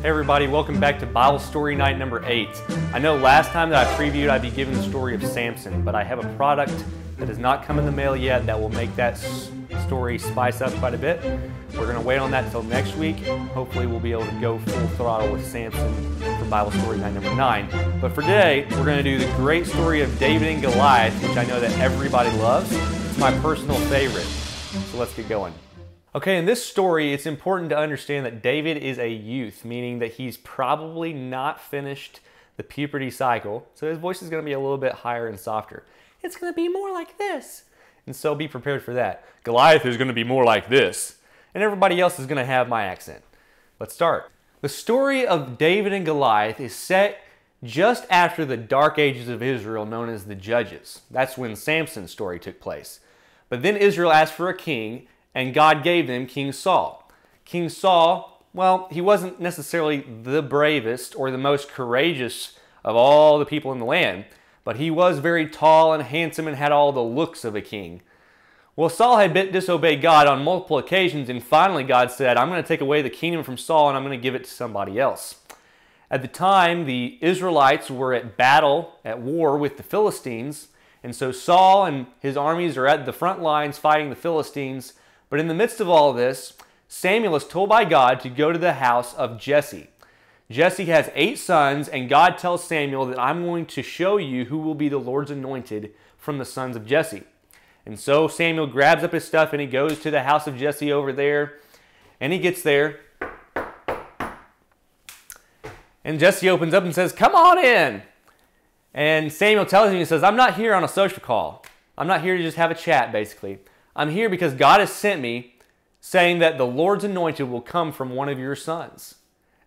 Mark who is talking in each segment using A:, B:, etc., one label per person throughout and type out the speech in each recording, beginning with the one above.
A: Hey everybody, welcome back to Bible Story Night number 8. I know last time that I previewed I'd be giving the story of Samson, but I have a product that has not come in the mail yet that will make that story spice up quite a bit. We're going to wait on that until next week. Hopefully we'll be able to go full throttle with Samson for Bible Story Night number 9. But for today, we're going to do the great story of David and Goliath, which I know that everybody loves. It's my personal favorite. So let's get going. Okay, in this story, it's important to understand that David is a youth, meaning that he's probably not finished the puberty cycle, so his voice is going to be a little bit higher and softer. It's going to be more like this, and so be prepared for that. Goliath is going to be more like this, and everybody else is going to have my accent. Let's start. The story of David and Goliath is set just after the dark ages of Israel known as the Judges. That's when Samson's story took place. But then Israel asked for a king, and God gave them King Saul. King Saul, well, he wasn't necessarily the bravest or the most courageous of all the people in the land, but he was very tall and handsome and had all the looks of a king. Well, Saul had disobeyed God on multiple occasions, and finally God said, I'm going to take away the kingdom from Saul and I'm going to give it to somebody else. At the time, the Israelites were at battle, at war with the Philistines, and so Saul and his armies are at the front lines fighting the Philistines. But in the midst of all of this, Samuel is told by God to go to the house of Jesse. Jesse has 8 sons, and God tells Samuel that I'm going to show you who will be the Lord's anointed from the sons of Jesse. And so Samuel grabs up his stuff and he goes to the house of Jesse over there, and he gets there. And Jesse opens up and says, "Come on in." And Samuel tells him, he says, "I'm not here on a social call. I'm not here to just have a chat, basically. I'm here because God has sent me saying that the Lord's anointed will come from one of your sons."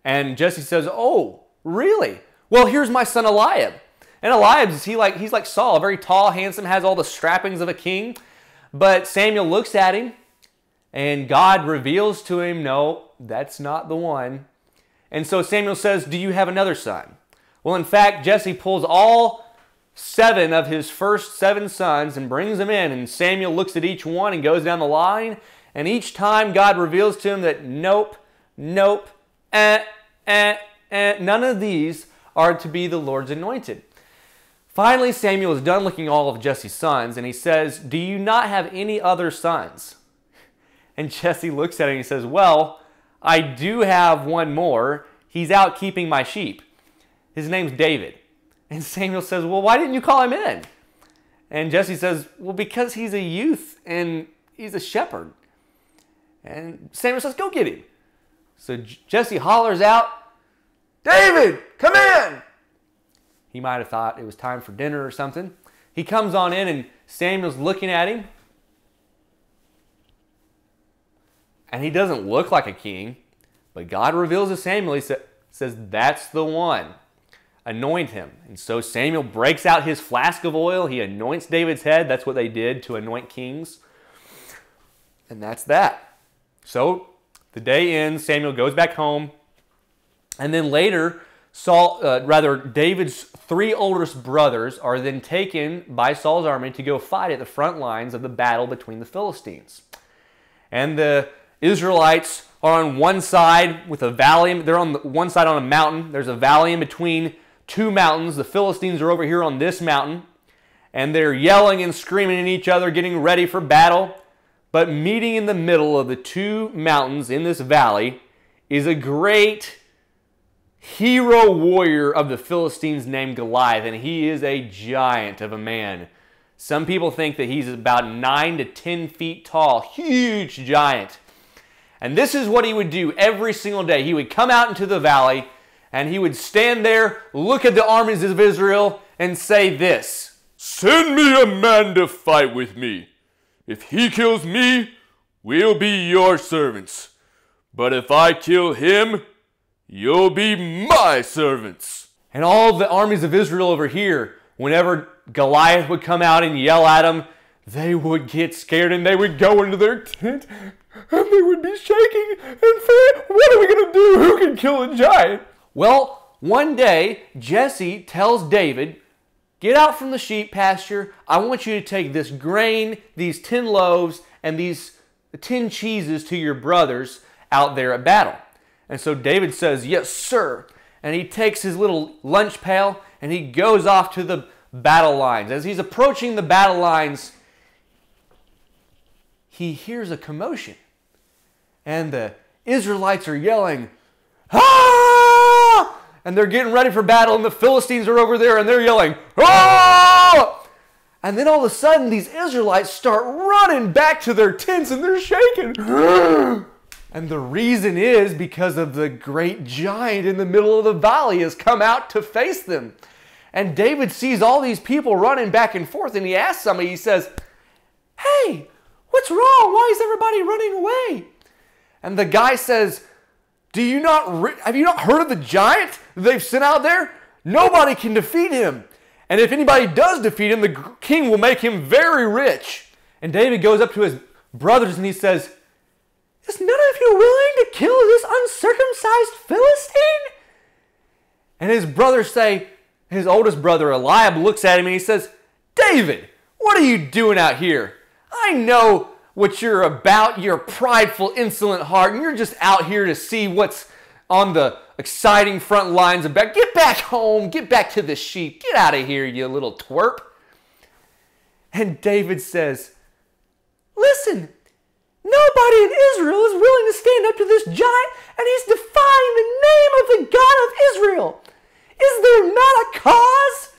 A: And Jesse says, "Oh, really? Well, here's my son Eliab." And Eliab, he's like Saul, very tall, handsome, has all the strappings of a king. But Samuel looks at him, and God reveals to him, no, that's not the one. And so Samuel says, "Do you have another son?" Well, in fact, Jesse pulls all 7 of his first 7 sons and brings them in, and Samuel looks at each one and goes down the line, and each time God reveals to him that nope, none of these are to be the Lord's anointed. Finally, Samuel is done looking at all of Jesse's sons, and he says, "Do you not have any other sons?" And Jesse looks at him and he says, "Well, I do have one more. He's out keeping my sheep. His name's David." And Samuel says, "Well, why didn't you call him in?" And Jesse says, "Well, because he's a youth and he's a shepherd." And Samuel says, "Go get him." So Jesse hollers out, "David, come in!" He might have thought it was time for dinner or something. He comes on in and Samuel's looking at him. And he doesn't look like a king, but God reveals to Samuel, he says, "That's the one. Anoint him." And so Samuel breaks out his flask of oil. He anoints David's head. That's what they did to anoint kings. And that's that. So the day ends. Samuel goes back home. And then later, David's 3 oldest brothers are then taken by Saul's army to go fight at the front lines of the battle between the Philistines. And the Israelites are on one side with a valley. They're on one side on a mountain. There's a valley in between 2 mountains. The Philistines are over here on this mountain, and they're yelling and screaming at each other, getting ready for battle. But meeting in the middle of the 2 mountains in this valley is a great hero warrior of the Philistines named Goliath, and he is a giant of a man. Some people think that he's about 9 to 10 feet tall, huge giant. And this is what he would do every single day. He would come out into the valley, and he would stand there, look at the armies of Israel, and say this: "Send me a man to fight with me. If he kills me, we'll be your servants. But if I kill him, you'll be my servants." And all the armies of Israel over here, whenever Goliath would come out and yell at them, they would get scared and they would go into their tent and they would be shaking and saying, "What are we going to do? Who can kill a giant?" Well, one day, Jesse tells David, "Get out from the sheep pasture. I want you to take this grain, these 10 loaves, and these 10 cheeses to your brothers out there at battle." And so David says, yes, sir. And he takes his little lunch pail and he goes off to the battle lines. As he's approaching the battle lines, he hears a commotion. And the Israelites are yelling, ah! And they're getting ready for battle, and the Philistines are over there and they're yelling, ah! And then all of a sudden, these Israelites start running back to their tents and they're shaking. And the reason is because of the great giant in the middle of the valley has come out to face them. And David sees all these people running back and forth, and he asks somebody, he says, hey, what's wrong? Why is everybody running away? And the guy says, have you not heard of the giant they've sent out there? Nobody can defeat him. And if anybody does defeat him, the king will make him very rich. And David goes up to his brothers and he says, is none of you willing to kill this uncircumcised Philistine? And his brothers say, his oldest brother Eliab looks at him and he says, David, what are you doing out here? I know what you're about, your prideful, insolent heart, and you're just out here to see what's on the exciting front lines of battle. Get back home, get back to the sheep, get out of here, you little twerp. And David says, listen, nobody in Israel is willing to stand up to this giant, and he's defying the name of the God of Israel. Is there not a cause?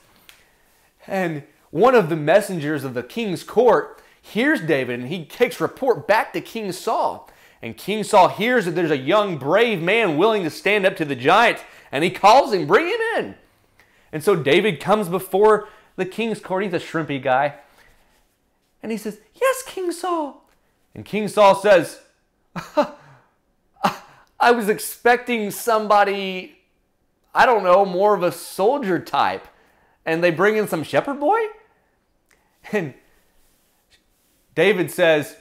A: And one of the messengers of the king's court hears David, and he takes report back to King Saul. And King Saul hears that there's a young, brave man willing to stand up to the giant, and he calls him, bring him in. And so David comes before the king's court. He's a shrimpy guy. And he says, yes, King Saul. And King Saul says, I was expecting somebody, I don't know, more of a soldier type. And they bring in some shepherd boy? And David says,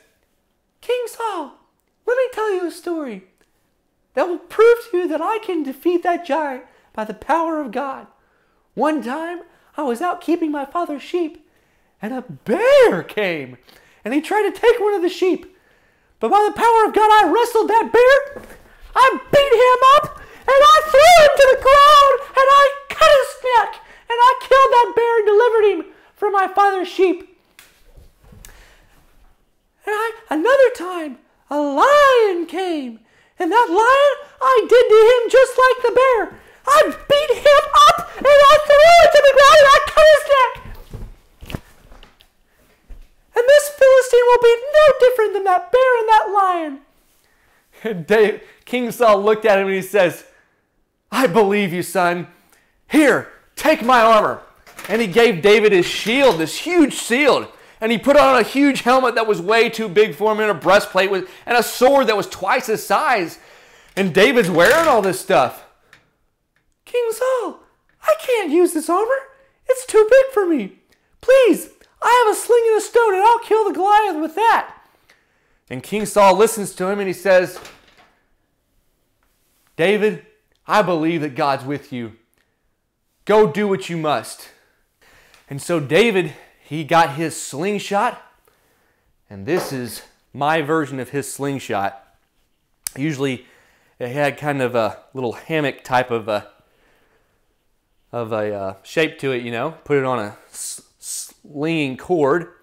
A: King Saul, let me tell you a story that will prove to you that I can defeat that giant by the power of God. One time, I was out keeping my father's sheep, and a bear came, and he tried to take one of the sheep. But by the power of God, I wrestled that bear, I beat him up, and I threw him to the ground, and I cut his neck, and I killed that bear and delivered him from my father's sheep. And another time, a lion came, and that lion, I did to him just like the bear. I beat him up, and I threw him to the ground, and I cut his neck. And this Philistine will be no different than that bear and that lion. And King Saul looked at him and he says, I believe you, son. Here, take my armor. And he gave David his shield, this huge shield. And he put on a huge helmet that was way too big for him, and a breastplate and a sword that was twice his size. And David's wearing all this stuff. King Saul, I can't use this armor. It's too big for me. Please, I have a sling and a stone, and I'll kill the Goliath with that. And King Saul listens to him, and he says, David, I believe that God's with you. Go do what you must. And so David, he got his slingshot, and this is my version of his slingshot. Usually it had kind of a little hammock type of a shape to it, you know. Put it on a slinging cord,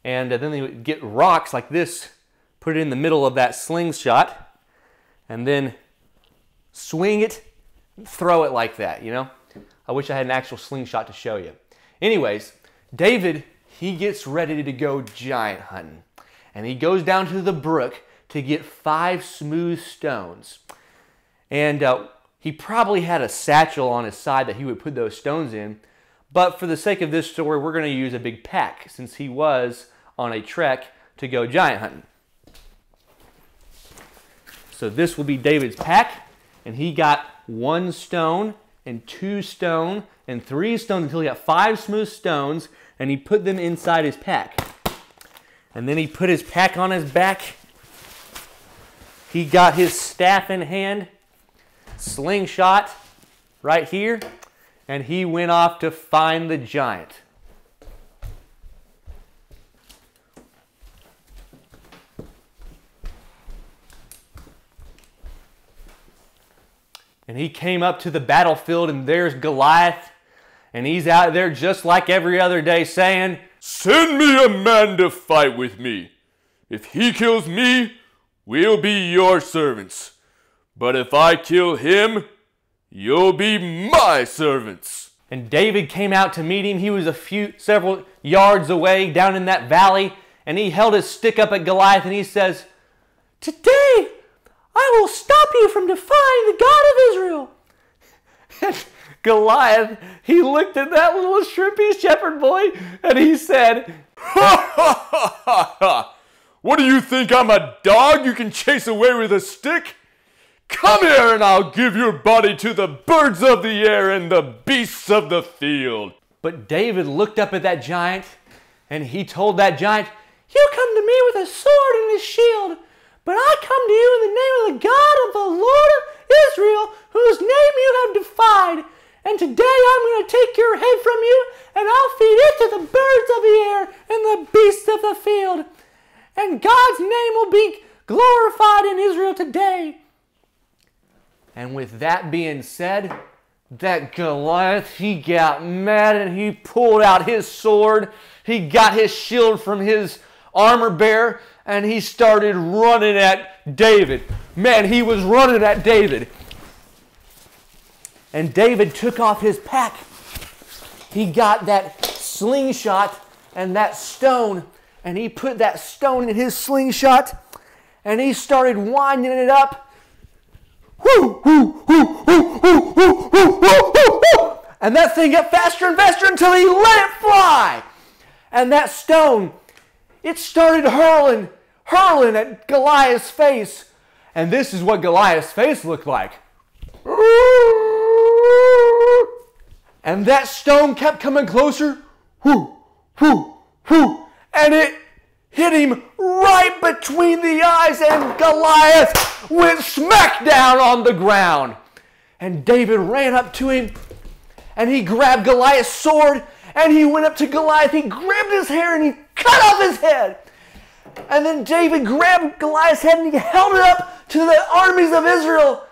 A: and then they would get rocks like this, put it in the middle of that slingshot, and then swing it, throw it like that, you know. I wish I had an actual slingshot to show you. Anyways, David, he gets ready to go giant hunting. And he goes down to the brook to get 5 smooth stones. And he probably had a satchel on his side that he would put those stones in. But for the sake of this story, we're going to use a big pack since he was on a trek to go giant hunting. So this will be David's pack. And he got 1 stone and 2 stone and 3 stones until he got 5 smooth stones, and he put them inside his pack. And then he put his pack on his back. He got his staff in hand, slingshot right here, and he went off to find the giant. And he came up to the battlefield, and there's Goliath. And he's out there just like every other day saying,
B: "Send me a man to fight with me. If he kills me, we'll be your servants. But if I kill him, you'll be my servants."
A: And David came out to meet him. He was several yards away down in that valley. And he held his stick up at Goliath and he says, "Today I will stop you from defying the God of Israel." And Goliath, he looked at that little shrimpy shepherd boy and he said,
B: "Ha ha ha ha ha! What do you think, I'm a dog you can chase away with a stick? Come here and I'll give your body to the birds of the air and the beasts of the field."
A: But David looked up at that giant and he told that giant, "You come to me with a sword and a shield, but I come to you in the name of the God of the Lord of Israel, whose name you have defied. And today I'm going to take your head from you, and I'll feed it to the birds of the air and the beasts of the field. And God's name will be glorified in Israel today." And with that being said, that Goliath, he got mad and he pulled out his sword. He got his shield from his armor bearer and he started running at David. Man, he was running at David. And David took off his pack. He got that slingshot and that stone, and he put that stone in his slingshot, and he started winding it up. And that thing got faster and faster until he let it fly. And that stone, it started hurling at Goliath's face. And this is what Goliath's face looked like. And that stone kept coming closer. And it hit him right between the eyes, and Goliath went smack down on the ground. And David ran up to him, and he grabbed Goliath's sword, and he went up to Goliath. He grabbed his hair, and he cut off his head. And then David grabbed Goliath's head, and he held it up to the armies of Israel.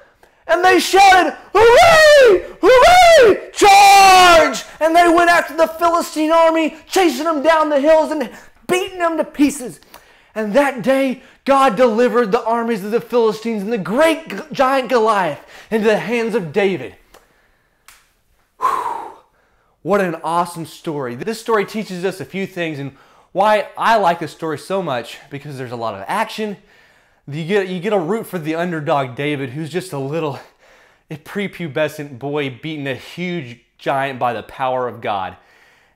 A: And they shouted, "Hooray! Hooray! Charge!" And they went after the Philistine army, chasing them down the hills and beating them to pieces. And that day, God delivered the armies of the Philistines and the great giant Goliath into the hands of David. Whew. What an awesome story. This story teaches us a few things, and why I like this story so much, because there's a lot of action. You get a root for the underdog David, who's just a little prepubescent boy beating a huge giant by the power of God.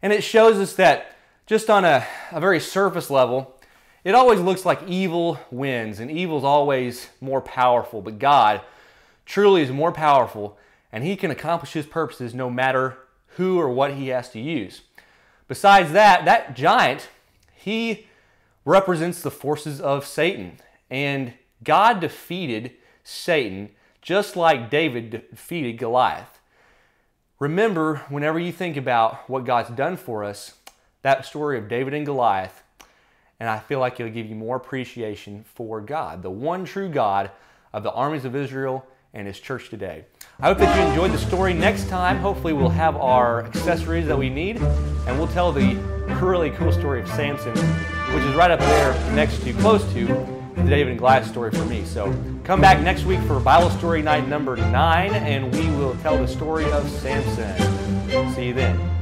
A: And it shows us that just on a very surface level, it always looks like evil wins, and evil's always more powerful. But God truly is more powerful, and he can accomplish his purposes no matter who or what he has to use. Besides that, that giant, he represents the forces of Satan. And God defeated Satan just like David defeated Goliath. Remember, whenever you think about what God's done for us, that story of David and Goliath, and I feel like it'll give you more appreciation for God, the one true God of the armies of Israel and his church today. I hope that you enjoyed the story. Next time, hopefully we'll have our accessories that we need, and we'll tell the really cool story of Samson, which is right up there close to the David and Goliath story for me. So come back next week for Bible Story Night number 9, and we will tell the story of Samson. See you then.